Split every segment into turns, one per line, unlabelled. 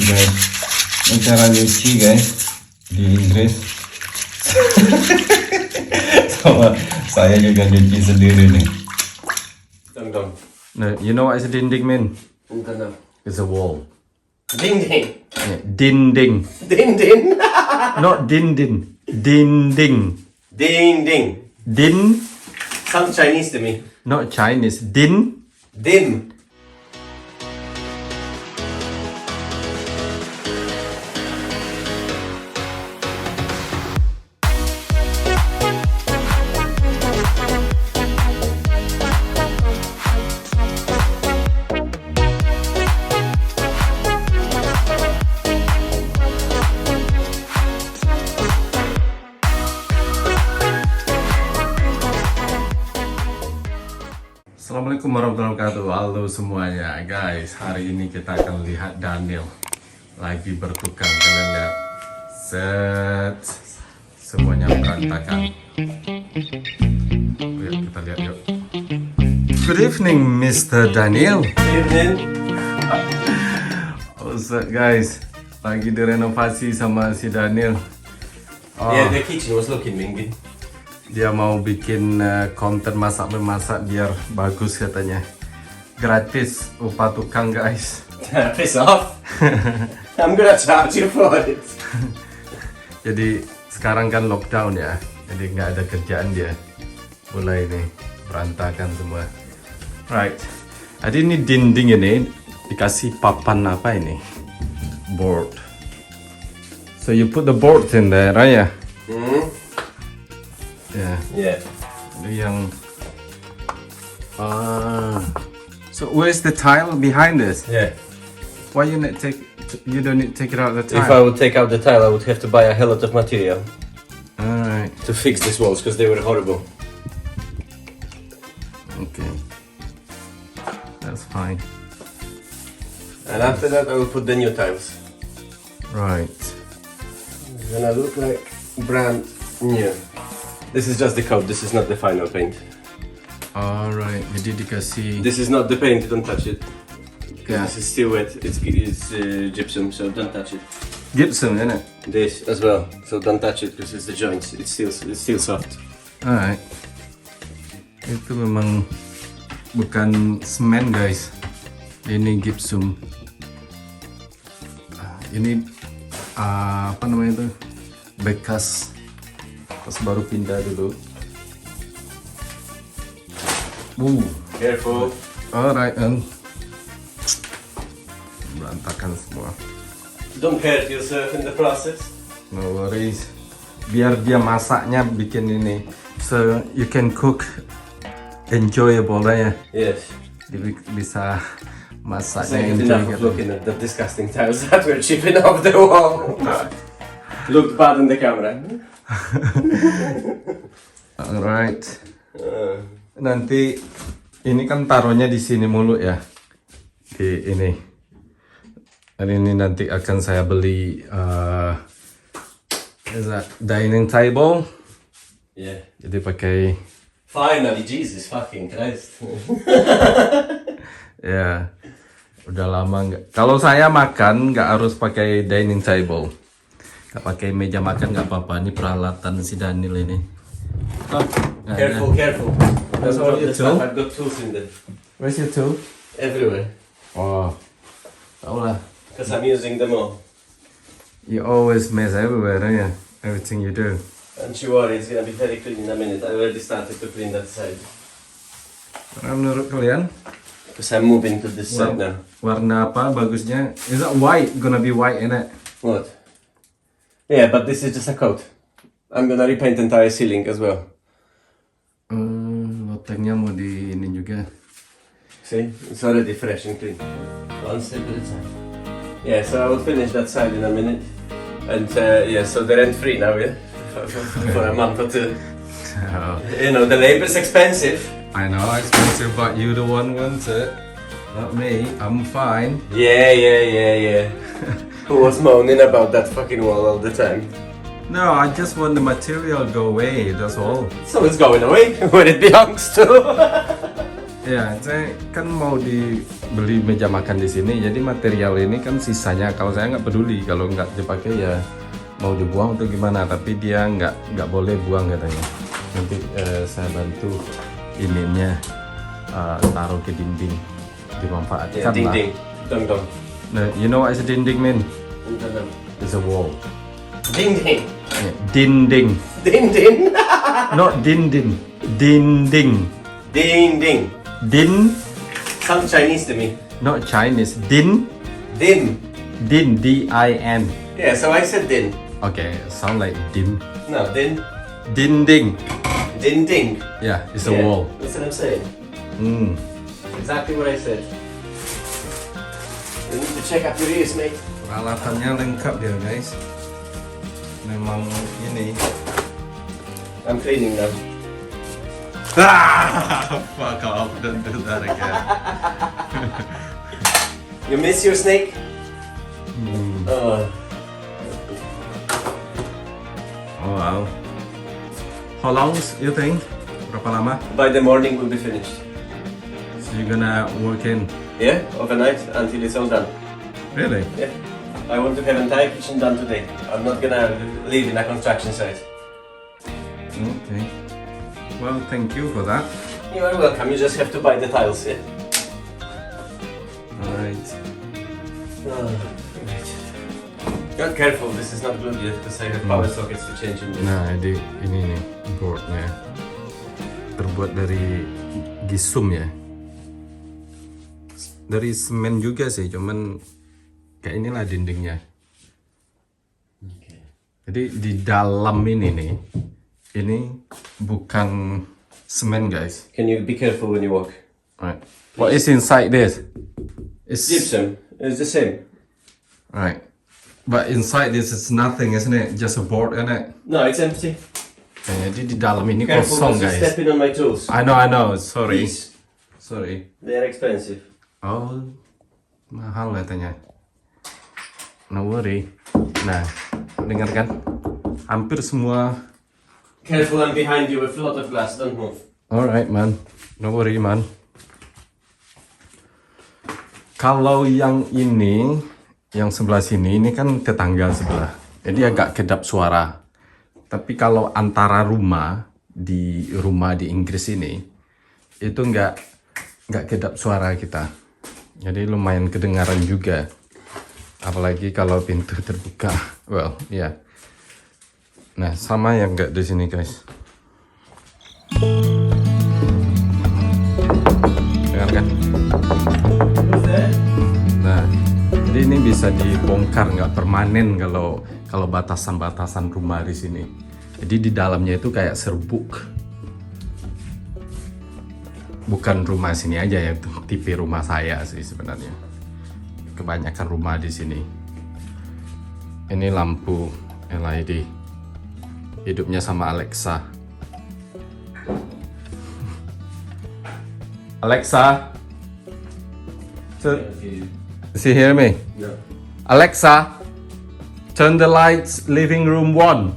guys, ini cara nyuci guys di Inggris. Sama saya juga nyuci sendiri nih.
Dong.
No, you know what is a dinding mean?
I don't know.
It's a wall.
Ding.
Yeah, dinding.
Din.
Not dinding. Dinding.
Ding.
Din.
Sounds Chinese to me.
Not Chinese. Din.
Dim.
Assalamualaikum warahmatullahi wabarakatuh. Halo semuanya guys, hari ini kita akan lihat Daniel lagi bertukang. Kalian lihat, set, semuanya berantakan. Yuk kita lihat yuk. Good evening Mr. Daniel.
Evening.
What's up guys? Lagi direnovasi sama si Daniel.
Yeah, the kitchen was looking mingin.
Dia mau bikin konten masak-memasak biar bagus katanya. Gratis upah tukang guys.
Piss off. I'm gonna charge you for it.
Jadi sekarang kan lockdown ya, jadi nggak ada kerjaan dia. Mulai nih berantakan semua. Right. Jadi ini dinding ini dikasih papan apa ini? Board. So you put the board in there, right? Yeah.
Yeah.
Ini yang So where's the tile behind this?
Yeah.
Why you don't need to take it out of the tile?
If I would take out the tile, I would have to buy a hell lot of material
Alright.
to fix these walls because they were horrible.
Okay. That's fine.
And after that, I will put the new tiles.
Right.
It's gonna look like brand new. This is just the coat. This is not the final paint.
Alright. Jadi dikasih
This is not the paint. Don't touch it.
Yeah.
This is still wet. It's gypsum, so don't touch it.
gypsum, isn't it?
This as well, so don't touch it because it's the joints. It's still soft.
Alright. Itu memang bukan semen guys. Ini gypsum. Ini apa namanya itu? Bekas pas baru pindah dulu.
Careful.
Alright, berantakan semua.
Don't hurt yourself in the process.
No worries. Biar dia masaknya bikin ini, so you can cook enjoyable ya.
Yes.
Dia bisa masaknya
Second
enjoy
enough of
gitu.
looking at the disgusting tiles that were chipping off the wall. Looked bad in the camera.
Alright. Nanti ini kan taruhnya di sini mulu ya. Di ini. Dan ini nanti akan saya beli is that dining table.
Yeah.
Jadi pakai
Finally, Jesus fucking Christ.
ya. Udah lama nggak. Kalau saya makan nggak harus pakai dining table. Nggak pakai meja makan nggak apa-apa. Ini peralatan si Daniel ini.
Careful.
That's all you
stuff.
do?
I've got tools in there.
Where's your tool?
Everywhere.
Oh, tau lah.
Because I'm using them all.
You always mess everywhere, don't you? Everything you do.
Don't you worry, it's gonna be very clean in a minute. I already started to clean that side.
Karena menurut kalian
Because I'm moving to this side now.
warna apa bagusnya? Is that white? Gonna be white in it?
What? Yeah, but this is just a coat. I'm gonna repaint entire ceiling as well.
Lotengnya mau di ini juga.
See? It's already fresh and clean. One step at a time. Yeah, so I will finish that side in a minute. And yeah, so they're rent free now, yeah? For a month or two. You know, the labor's expensive.
I know expensive, but you the one wants it, not me. I'm fine.
Yeah. Who was moaning about that fucking wall all the time?
No, I just want the material go away. That's all.
So it's going away where it belongs to.
Ya, saya kan mau dibeli meja makan di sini, jadi material ini kan sisanya. Kalau saya nggak peduli, kalau nggak dipakai ya mau dibuang atau gimana. Tapi dia nggak boleh buang katanya. Nanti saya bantu ininya taruh ke dinding, dimanfaatkan
Yeah, ding
lah.
ding. Dong dong.
Nah, you know what is a dinding mean?
Dong dong.
It's a wall.
Ding ding.
Yeah, dinding,
Ding ding.
not dinding. Dinding,
Ding ding.
din,
Sounds Chinese to me.
not Chinese. Din,
Din.
D-I-N.
Yeah, so I said din.
Okay, sound like din.
No, din.
Dinding.
Din ding.
Yeah, it's a
Yeah,
wall.
That's what I'm saying.
Hmm.
Exactly what I said. You need to check up your ears, mate.
Peralatannya lengkap dia, guys. Memang ini.
I'm cleaning now.
Fuck off! Don't do that again.
You miss your snake?
Oh wow. How long you think? Berapa lama?
By the morning we'll be finished.
So you're gonna work in?
Yeah, overnight until it's all done.
Really?
Yeah. I want to have entire kitchen done today. I'm not gonna live in a construction site.
Okay. Well, thank you for that.
You are welcome. You just have to buy the tiles. Yeah.
Alright.
Right. Not careful. This is not good yet because I have power sockets to change in this.
Nah, ini nih boardnya terbuat dari gisum ya. Dari semen juga sih, cuman kayak inilah dindingnya.
Okay.
Jadi di dalam ini nih, ini bukan semen guys.
Can you be careful when you walk?
Right. What is inside this? It's
Gypsum. It's the same.
right. But inside this is nothing, isn't it? Just a board, isn't it?
No, it's empty.
Jadi di dalam ini
Careful
kosong
because you're
guys.
stepping on my tools.
I know. Sorry.
Please.
Sorry.
They're expensive.
Oh, mahal katanya. No worry. Nah, dengarkan. Hampir semua.
Careful, I'm behind you with a lot of glass. Don't move.
Alright, man. No worry, man. Kalau yang ini, yang sebelah sini, ini kan tetangga sebelah. Jadi agak kedap suara. Tapi kalau antara rumah di Inggris ini, itu nggak kedap suara kita. Jadi lumayan kedengaran juga. Apalagi kalau pintu terbuka. Well, ya. Yeah. Nah, sama yang nggak di sini, guys. Dengarkan. Nah, jadi ini bisa dibongkar, nggak permanen kalau batasan-batasan rumah di sini. Jadi di dalamnya itu kayak serbuk. Bukan rumah sini aja ya, tipe rumah saya sih sebenarnya. Kebanyakan rumah di sini. Ini lampu LED. Hidupnya sama Alexa. Alexa, does he hear me?
No.
Alexa, turn the lights, living room 1.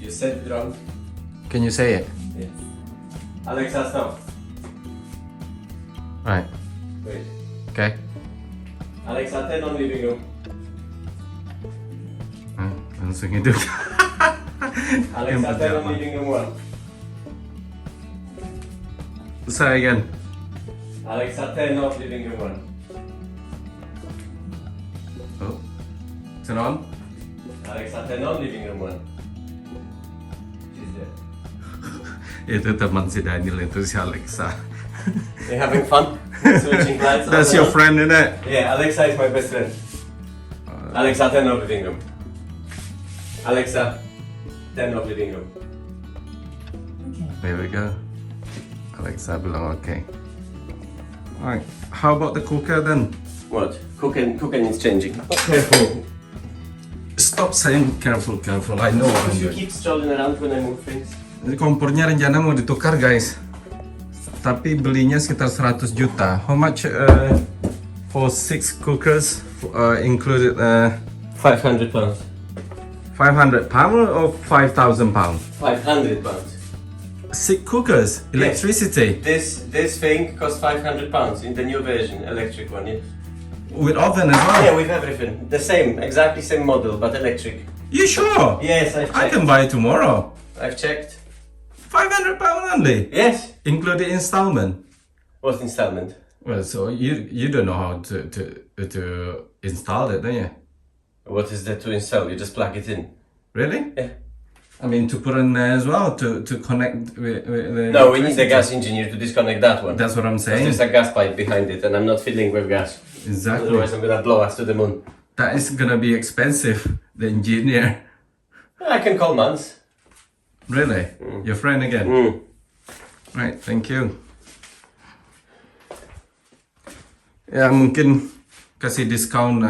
You said it wrong.
Can you say it?
Yes. Alexa, stop.
Right,
Wait.
okay.
Alexa, turn on living room.
Langsung hidup.
Alexa, turn on living room 1.
Say again.
Alexa, turn off living room 1.
Oh, turn on.
Alexa, turn on living room 1. She's there.
Itu teman si Daniel itu si Alexa.
You having fun? Switching lights.
That's your friend, isn't it?
Yeah, Alexa is my best friend. Alexa, turn off living room. Alexa, turn off living room.
There we go. Alexa bilang okay. Alright, how about the cooker then?
What? Cooking is changing. Careful.
Stop saying careful. I know what I'm
You
doing.
keep strolling around when I move things.
Jadi kompornya rencana mau ditukar guys. Tapi belinya sekitar 100 juta. How much for 6 cookers included
500 pounds.
500 pounds or 5,000 pounds?
500 pounds.
6 cookers, electricity,
This thing costs 500 pounds in the new version, electric one. Yeah.
with oven as well.
Yeah, with everything. The same, exactly same model, but electric.
You sure?
Yes, I've checked.
I can buy it tomorrow.
I've checked.
500 pounds only,
Yes.
including installment.
What installment?
Well, so you don't know how to install it, don't you?
What is there to install? You just plug it in.
Really?
Yeah.
I mean, to put in there as well to connect with the.
No, we need a gas engineer to disconnect that one.
That's what I'm saying.
There's a gas pipe behind it, and I'm not filling with gas.
Exactly.
Otherwise, I'm gonna blow us to the moon.
That is gonna be expensive. The engineer.
I can call Mans.
Really? Your friend again?
Mm.
Right, thank you. Ya mungkin kasih diskon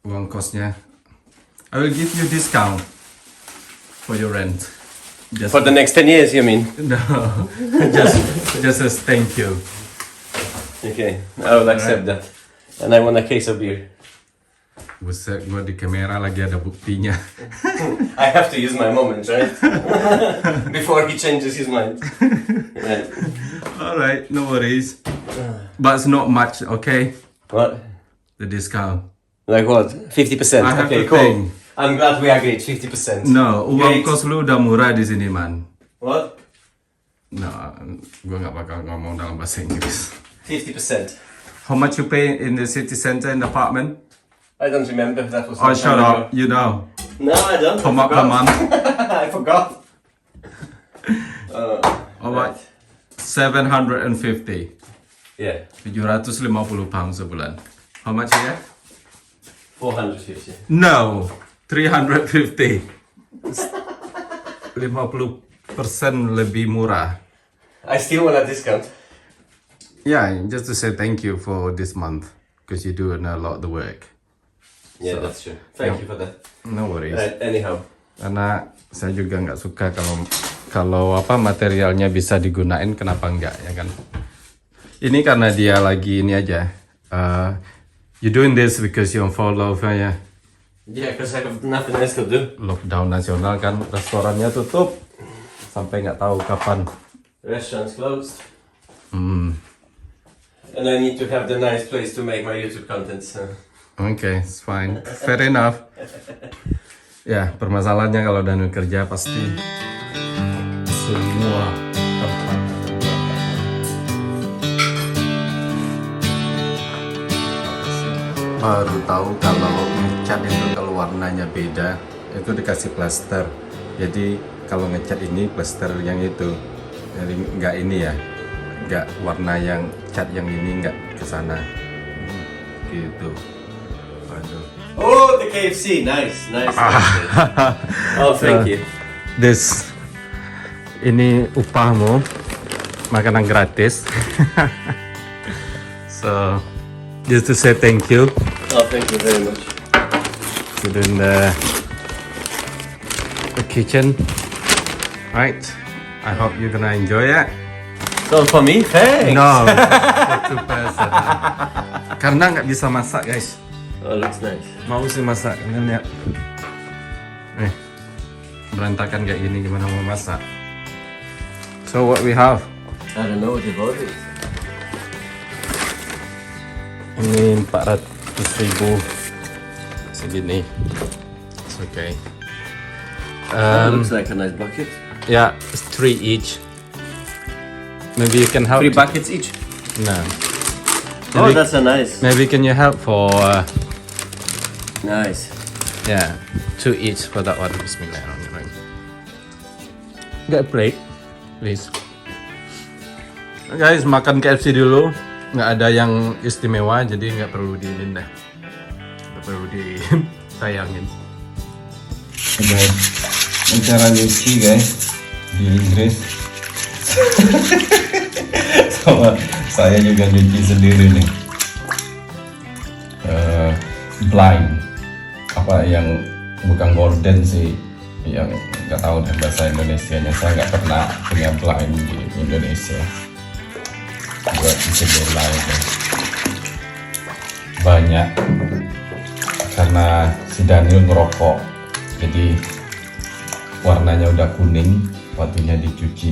uang kosnya. I will give you discount for your rent. Just
For the next 10 years, you mean?
no, just as thank you.
Okay, I will accept that. And I want a case of beer.
Buset, gua di kamera lagi ada buktinya.
I have to use my moment, right? Before he changes his mind. Right.
Alright, no worries. But it's not much, okay?
What?
The discount.
Like what? 50%?
I have
Okay,
to
cool.
think.
I'm glad we agreed, 50%.
No, uang
Great.
kos lu udah murah di sini, man.
What?
No, gua nggak bakal ngomong dalam bahasa Inggris.
50%.
How much you pay in the city center in the apartment?
I don't remember, that was
Oh,
some
shut
time
up.
ago.
You know.
No, I don't.
Per
I forgot.
month.
I forgot.
Alright. 750.
Yeah,
750 pounds sebulan. How much ya?
450.
No, 350. 50% lebih murah.
I still want a discount.
Yeah, just to say thank you for this month because you're doing a lot of the work.
Yeah, that's true. Thank you for that.
No worries.
Anyhow.
Karena saya juga nggak suka kalau apa materialnya bisa digunain, kenapa enggak ya kan? Ini karena dia lagi ini aja. You doing this because you follow ya.
Yeah, because I have nothing else to do.
Lockdown nasional kan, restorannya tutup sampai nggak tahu kapan.
Restaurant's closed.
Hmm.
And I need to have the nice place to make my YouTube content. So.
Okay, it's fine. Fair enough. Ya, permasalahannya kalau Daniel kerja pasti semua tempat baru tahu kalau ngecat itu kalau warnanya beda itu dikasih plaster. Jadi kalau ngecat ini plaster yang itu, jadi nggak ini ya, nggak warna yang cat yang ini nggak kesana gitu. Aduh.
Oh, the KFC. Nice. Oh, thank you.
This ini upahmu, makanan gratis. So just to say thank you
Oh, thank you very much.
to doing the kitchen. Right, I hope you're gonna enjoy it.
So for me, thanks.
No, for two person. Karena nggak bisa masak guys.
Oh, looks nice.
Mau sih masak, kalian lihat. Berantakan kayak gini gimana mau masak? So what we have?
I don't know what you bought it.
Ini 400.000 segini. It's okay.
Looks like a nice bucket.
Yeah, it's 3 each. Maybe you can help.
3 buckets each.
No.
Oh,
Maybe,
that's a nice.
maybe can you help for?
Nice.
Yeah, 2 each for that one. Bismillahirrahmanirrahim. Get a plate, please. Guys, makan KFC dulu. Nggak ada yang istimewa, jadi nggak perlu diinin deh. Nggak perlu disayangin. Guys, cara nyuci guys di Inggris. Sama saya juga nyuci sendiri nih. Blind. Apa yang bukan golden sih, yang nggak tahu deh bahasa Indonesianya. Saya nggak pernah punya blind di Indonesia buat jendela itu. Banyak karena si Daniel ngerokok Jadi warnanya udah kuning, waktunya dicuci.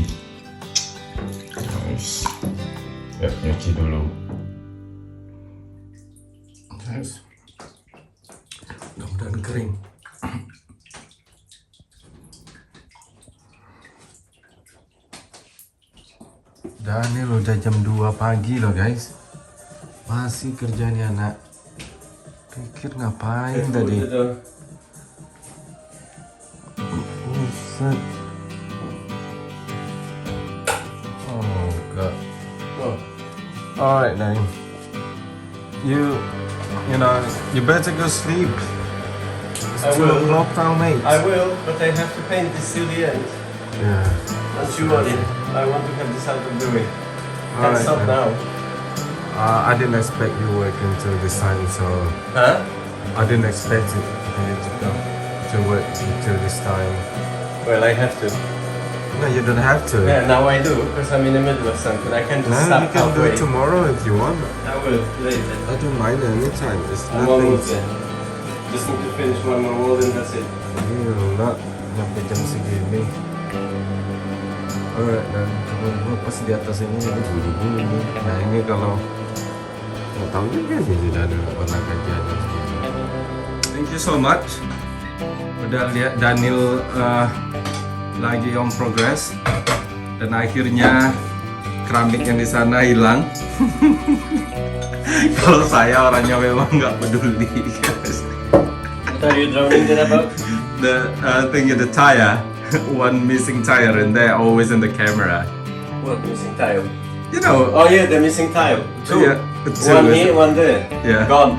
Nice. Yuk, nyuci dulu. Nice. Mudah-mudahan kering. Dan ini lo udah jam 2 pagi loh guys. Masih kerja nih anak. Pikir ngapain tadi? Buset. Oh god.
Oh.
Alright then. You know, you better go sleep. It's
I
2
will.
o'clock now, mate.
I will, but I have to paint this till the end.
Yeah.
Don't you worry. I want to have this out of the way. Can't
Alright
stop
then.
now.
I didn't expect you working till this time, so
Huh?
I didn't expect you to work till this time.
Well, I have to.
No, you don't have to.
Yeah, now I do, because I'm in the middle of something. I can't just
No,
stop
you can do
halfway.
it tomorrow if you want.
I will, later.
I don't mind anytime. It's
I'm almost
nothing.
there. Just need to finish one more wall and that's it.
Gila, nyampe jam segini. Alright, dan gue pas di atas ini bunyi-bunyi. Nah ini kalau nggak tahu juga sih sudah ada warna kerjanya segini. Thank you so much. Udah lihat Daniel lagi on progress dan akhirnya keramik yang di sana hilang. Kalau saya orangnya memang nggak peduli guys.
What are you drowning there about?
The thing in the tire, one missing tire, and they're always in the camera.
What, missing tile?
You know.
Oh yeah, the missing tile. Two.
Yeah, two
One
is-
here, one there.
Yeah.
Gone.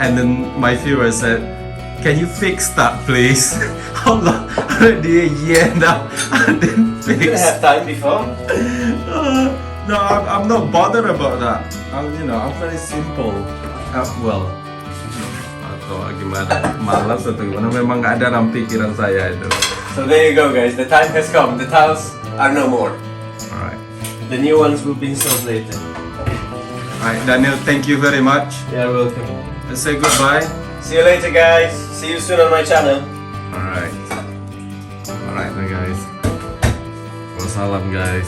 And then my viewer said, "Can you fix that, please?" Allah, already a year now. I didn't
You didn't
fix.
have time before.
No, I'm not bothered about that. I'm very simple. Well, atau gimana? Malas atau gimana? Memang nggak ada dalam pikiran saya itu.
So there you go, guys. The time has come. The tiles are no more.
Alright.
The new ones will be installed later.
Alright, Daniel, thank you very much.
You're welcome.
Let's say goodbye.
See you later, guys. See you soon on my channel.
Alright. Alright then guys. Wassalam guys.